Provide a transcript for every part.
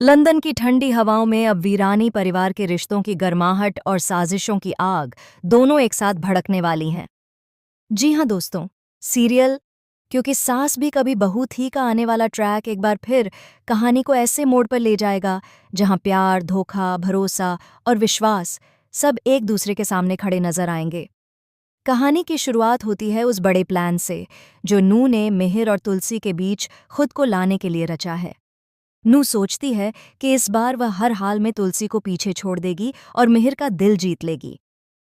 London की ठंडी हवाओं में अब वीरानी परिवार के रिश्तों की गर्माहट और साजिशों की आग दोनों एक साथ भड़कने वाली हैं। जी हाँ दोस्तों, सीरियल क्योंकि सास भी कभी बहू थी का आने वाला ट्रैक एक बार फिर कहानी को ऐसे मोड़ पर ले जाएगा जहां प्यार, धोखा, भरोसा और विश्वास सब एक दूसरे के सामने खड़े नजर आएंगे। कहानी की शुरुआत होती है उस बड़े प्लान से जो नू ने मिहिर और तुलसी के बीच खुद को लाने के लिए रचा है। नू सोचती है कि इस बार वह हर हाल में तुलसी को पीछे छोड़ देगी और मिहिर का दिल जीत लेगी।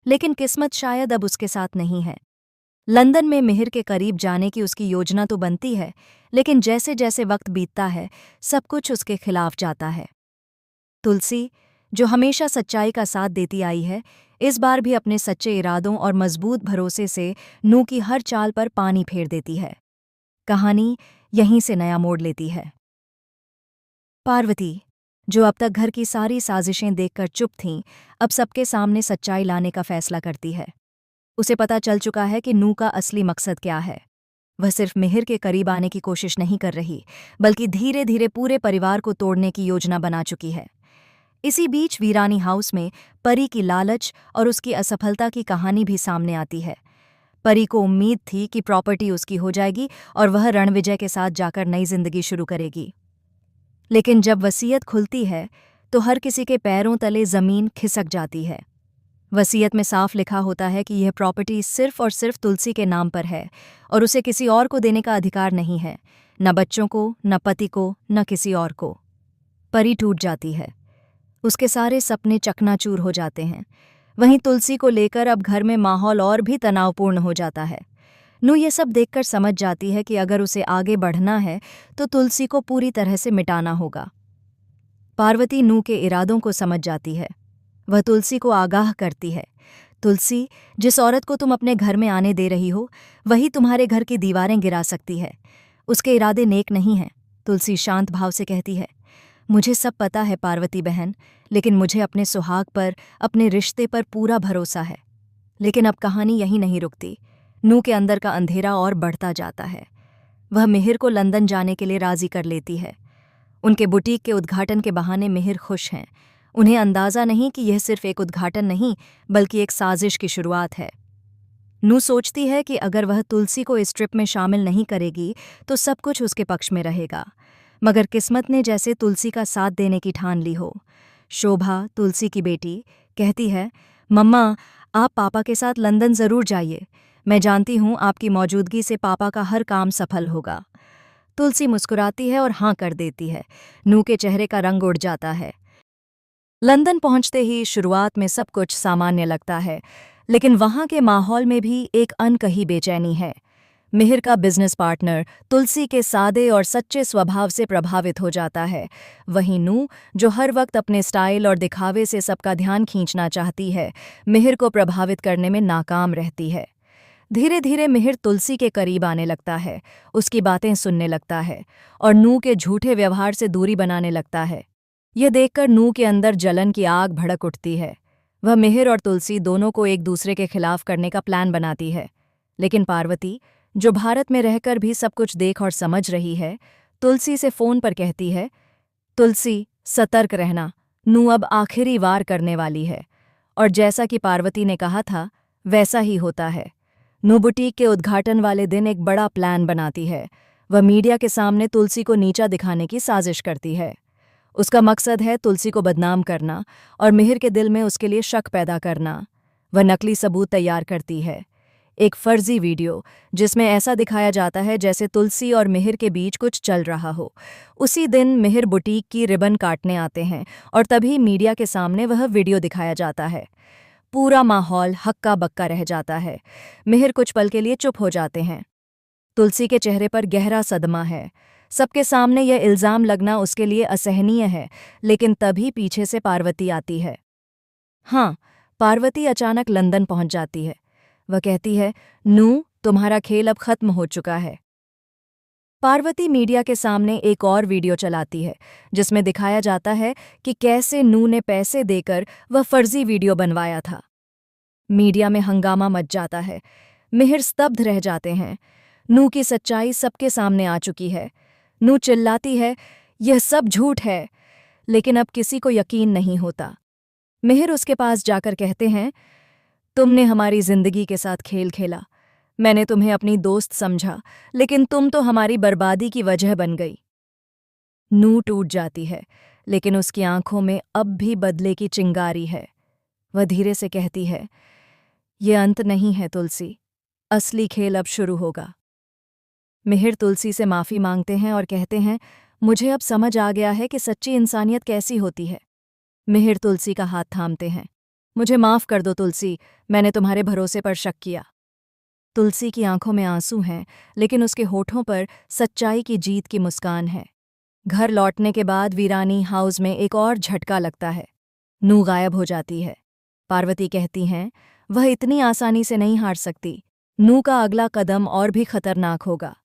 लेकिन किस्मत शायद अब उसके साथ नहीं है। लंदन में मिहिर के करीब जाने की उसकी योजना तो बनती है, लेकिन जैसे जैसे वक्त बीतता है सब कुछ उसके खिलाफ जाता है। तुलसी, जो हमेशा सच्चाई का साथ देती आई है, इस बार भी अपने सच्चे इरादों और मजबूत भरोसे से नू की हर चाल पर पानी फेर देती है। कहानी यहीं से नया मोड़ लेती है। पार्वती, जो अब तक घर की सारी साजिशें देखकर चुप थीं, अब सबके सामने सच्चाई लाने का फैसला करती है। उसे पता चल चुका है कि नू का असली मकसद क्या है। वह सिर्फ मिहिर के करीब आने की कोशिश नहीं कर रही, बल्कि धीरे धीरे पूरे परिवार को तोड़ने की योजना बना चुकी है। इसी बीच वीरानी हाउस में परी की लालच और उसकी असफलता की कहानी भी सामने आती है। परी को उम्मीद थी कि प्रॉपर्टी उसकी हो जाएगी और वह रणविजय के साथ जाकर नई जिंदगी शुरू करेगी। लेकिन जब वसीयत खुलती है तो हर किसी के पैरों तले जमीन खिसक जाती है। वसीयत में साफ लिखा होता है कि यह प्रॉपर्टी सिर्फ और सिर्फ तुलसी के नाम पर है और उसे किसी और को देने का अधिकार नहीं है, न बच्चों को, न पति को, न किसी और को। परी टूट जाती है। उसके सारे सपने चकनाचूर हो जाते हैं। वहीं तुलसी को लेकर अब घर में माहौल और भी तनावपूर्ण हो जाता है। नू ये सब देखकर समझ जाती है कि अगर उसे आगे बढ़ना है तो तुलसी को पूरी तरह से मिटाना होगा। पार्वती नू के इरादों को समझ जाती है। वह तुलसी को आगाह करती है, तुलसी, जिस औरत को तुम अपने घर में आने दे रही हो वही तुम्हारे घर की दीवारें गिरा सकती है। उसके इरादे नेक नहीं हैं। तुलसी शांत भाव से कहती है, मुझे सब पता है पार्वती बहन, लेकिन मुझे अपने सुहाग पर, अपने रिश्ते पर पूरा भरोसा है। लेकिन अब कहानी यहीं नहीं रुकती। नू के अंदर का अंधेरा और बढ़ता जाता है। वह मिहिर को लंदन जाने के लिए राजी कर लेती है। उनके बुटीक के उद्घाटन के बहाने मिहिर खुश हैं। उन्हें अंदाजा नहीं कि यह सिर्फ एक उद्घाटन नहीं, बल्कि एक साजिश की शुरुआत है। नू सोचती है कि अगर वह तुलसी को इस ट्रिप में शामिल नहीं करेगी तो सब कुछ उसके पक्ष में रहेगा। मगर किस्मत ने जैसे तुलसी का साथ देने की ठान ली हो। शोभा, तुलसी की बेटी, कहती है, मम्मा, आप पापा के साथ लंदन ज़रूर जाइए। मैं जानती हूँ आपकी मौजूदगी से पापा का हर काम सफल होगा। तुलसी मुस्कुराती है और हाँ कर देती है। नू के चेहरे का रंग उड़ जाता है। लंदन पहुंचते ही शुरुआत में सब कुछ सामान्य लगता है, लेकिन वहां के माहौल में भी एक अनकही बेचैनी है। मिहिर का बिजनेस पार्टनर तुलसी के सादे और सच्चे स्वभाव से प्रभावित हो जाता है। वहीं नू, जो हर वक्त अपने स्टाइल और दिखावे से सबका ध्यान खींचना चाहती है, मिहिर को प्रभावित करने में नाकाम रहती है। धीरे धीरे मिहिर तुलसी के करीब आने लगता है, उसकी बातें सुनने लगता है और नू के झूठे व्यवहार से दूरी बनाने लगता है। यह देखकर नू के अंदर जलन की आग भड़क उठती है। वह मिहिर और तुलसी दोनों को एक दूसरे के खिलाफ करने का प्लान बनाती है। लेकिन पार्वती, जो भारत में रहकर भी सब कुछ देख और समझ रही है, तुलसी से फोन पर कहती है, तुलसी, सतर्क रहना, नू अब आखिरी वार करने वाली है। और जैसा कि पार्वती ने कहा था, वैसा ही होता है। नू बुटीक के उद्घाटन वाले दिन एक बड़ा प्लान बनाती है। वह मीडिया के सामने तुलसी को नीचा दिखाने की साजिश करती है। उसका मकसद है तुलसी को बदनाम करना और मिहिर के दिल में उसके लिए शक पैदा करना। वह नकली सबूत तैयार करती है, एक फर्जी वीडियो जिसमें ऐसा दिखाया जाता है जैसे तुलसी और मिहिर के बीच कुछ चल रहा हो। उसी दिन मिहिर बुटीक की रिबन काटने आते हैं और तभी मीडिया के सामने वह वीडियो दिखाया जाता है। पूरा माहौल हक्का बक्का रह जाता है। मिहिर कुछ पल के लिए चुप हो जाते हैं। तुलसी के चेहरे पर गहरा सदमा है। सबके सामने यह इल्जाम लगना उसके लिए असहनीय है, लेकिन तभी पीछे से पार्वती आती है। हाँ, पार्वती अचानक लंदन पहुंच जाती है। वह कहती है, नू, तुम्हारा खेल अब खत्म हो चुका है। पार्वती मीडिया के सामने एक और वीडियो चलाती है जिसमें दिखाया जाता है कि कैसे नू ने पैसे देकर वह फर्जी वीडियो बनवाया था। मीडिया में हंगामा मच जाता है। मिहिर स्तब्ध रह जाते हैं। नू की सच्चाई सबके सामने आ चुकी है। नू चिल्लाती है, यह सब झूठ है। लेकिन अब किसी को यकीन नहीं होता। मिहिर उसके पास जाकर कहते हैं, तुमने हमारी जिंदगी के साथ खेल खेला। मैंने तुम्हें अपनी दोस्त समझा, लेकिन तुम तो हमारी बर्बादी की वजह बन गई। नू टूट जाती है, लेकिन उसकी आंखों में अब भी बदले की चिंगारी है। वह धीरे से कहती है, ये अंत नहीं है तुलसी, असली खेल अब शुरू होगा। मिहिर तुलसी से माफ़ी मांगते हैं और कहते हैं, मुझे अब समझ आ गया है कि सच्ची इंसानियत कैसी होती है। मिहिर तुलसी का हाथ थामते हैं। मुझे माफ़ कर दो तुलसी, मैंने तुम्हारे भरोसे पर शक किया। तुलसी की आंखों में आंसू हैं, लेकिन उसके होठों पर सच्चाई की जीत की मुस्कान है। घर लौटने के बाद वीरानी हाउस में एक और झटका लगता है। नू गायब हो जाती है। पार्वती कहती हैं, वह इतनी आसानी से नहीं हार सकती। नू का अगला कदम और भी खतरनाक होगा।